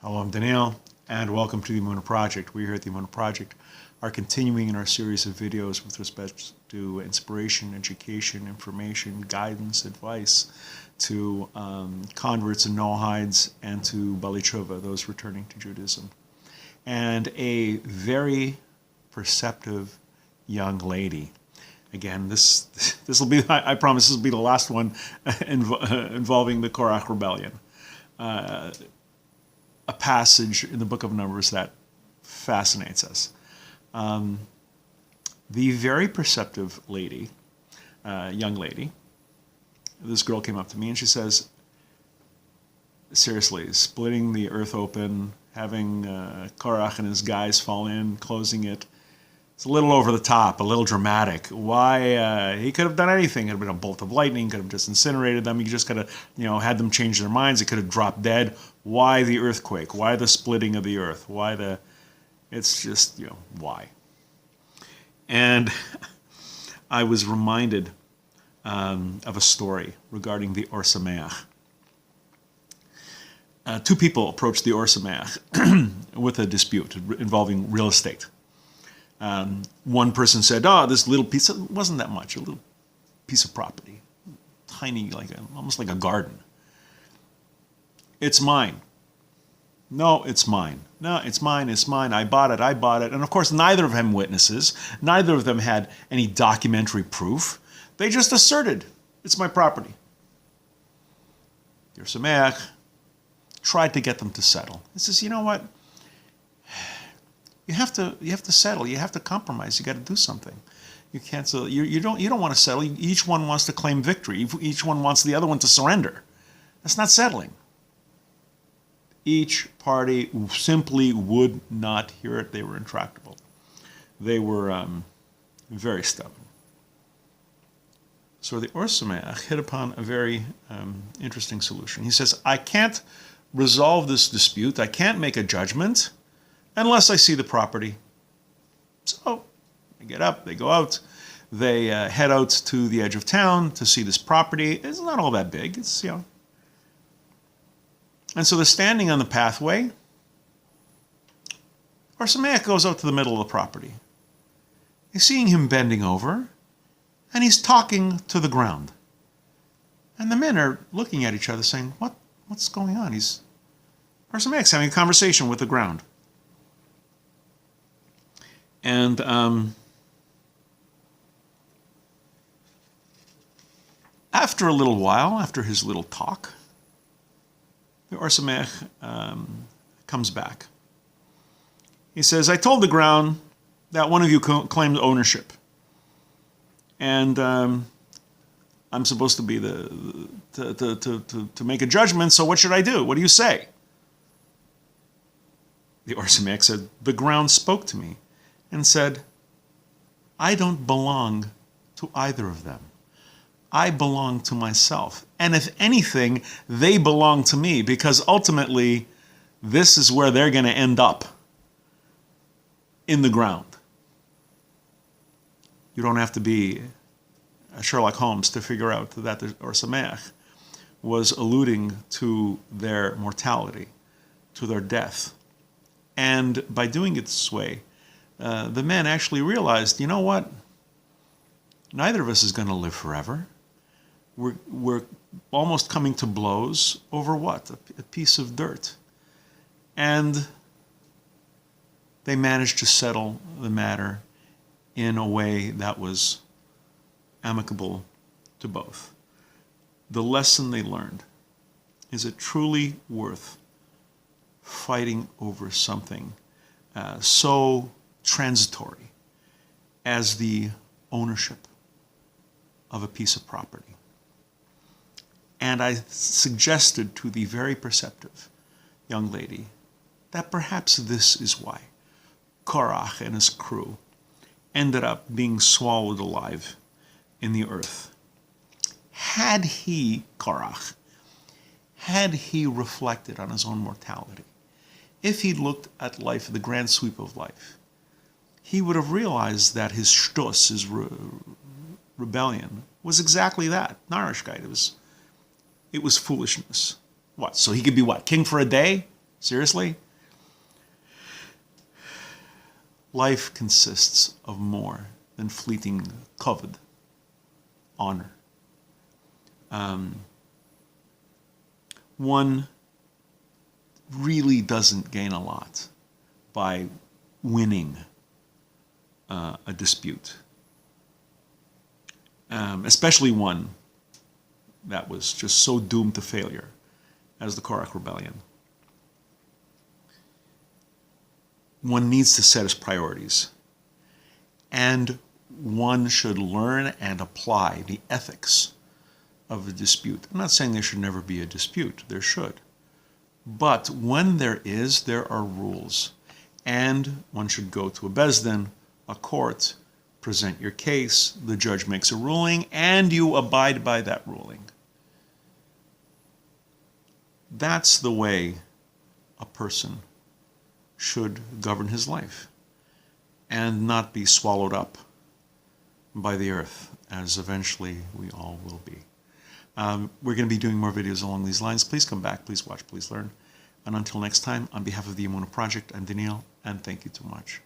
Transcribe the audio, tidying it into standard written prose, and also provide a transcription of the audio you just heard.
Hello, I'm Daniel, and welcome to the Emunah Project. We here at the Emunah Project are continuing in our series of videos with respect to inspiration, education, information, guidance, advice to converts and Noahides and to Baalei Tshuva, those returning to Judaism. And a very perceptive young lady. Again, this will be, I promise, this will be the last one involving the Korach rebellion. A passage in the book of Numbers that fascinates us. The very perceptive lady, young lady, this girl came up to me and she says, seriously, splitting the earth open, having Korach and his guys fall in, closing it, it's a little over the top, a little dramatic. Why? He could have done anything. It could have been a bolt of lightning, could have just incinerated them. He just could have, had them change their minds. It could have dropped dead. Why the earthquake? Why the splitting of the earth? Why the, it's just, why? And I was reminded of a story regarding the Ohr Sameach. Two people approached the Ohr Sameach with a dispute involving real estate. One person said, this little piece, it wasn't that much, a little piece of property, tiny, almost like a garden. It's mine. No, it's mine. No, it's mine, I bought it. And of course, neither of them witnesses, neither of them had any documentary proof. They just asserted, it's my property. Ohr Sameach tried to get them to settle. He says, you know what? You have to settle. You have to compromise. You got to do something. You can't. So you don't want to settle. Each one wants to claim victory. Each one wants the other one to surrender. That's not settling. Each party simply would not hear it. They were intractable. They were very stubborn. So the Ohr Sameach hit upon a very interesting solution. He says, I can't resolve this dispute. I can't make a judgment unless I see the property. So they get up, they go out, they head out to the edge of town to see this property. It's not all that big, it's, And so they're standing on the pathway. Ohr Sameach goes out to the middle of the property. You're seeing him bending over, and he's talking to the ground. And the men are looking at each other saying, what's going on? Ohr Sameach's having a conversation with the ground. And after a little while, after his little talk, the Ohr Sameach comes back. He says, I told the ground that one of you claimed ownership. And I'm supposed to be to make a judgment, so what should I do? What do you say? The Ohr Sameach said, the ground spoke to me and said, I don't belong to either of them. I belong to myself. And if anything, they belong to me, because ultimately, this is where they're going to end up, in the ground. You don't have to be a Sherlock Holmes to figure out that the Ohr Sameach was alluding to their mortality, to their death. And by doing it this way, the men actually realized, you know what? Neither of us is going to live forever. We're almost coming to blows over what? A piece of dirt. And they managed to settle the matter in a way that was amicable to both. The lesson they learned: is it truly worth fighting over something so transitory as the ownership of a piece of property? And I suggested to the very perceptive young lady that perhaps this is why Korach and his crew ended up being swallowed alive in the earth. Had he, Korach, had he reflected on his own mortality, if he looked at life, the grand sweep of life, he would have realized that his shtus, his rebellion, was exactly that, narishkeit. It was foolishness. What, so he could be what, king for a day? Seriously? Life consists of more than fleeting kavod, honor. One really doesn't gain a lot by winning a dispute, especially one that was just so doomed to failure as the Korach rebellion. One needs to set his priorities, and one should learn and apply the ethics of a dispute. I'm not saying there should never be a dispute. There should. But when there is, there are rules. And one should go to a bezdin, a court, present your case, the judge makes a ruling, and you abide by that ruling. That's the way a person should govern his life and not be swallowed up by the earth, as eventually we all will be. We're going to be doing more videos along these lines. Please come back, please watch, please learn. And until next time, on behalf of the Emunah Project, I'm Daniel, and thank you too much.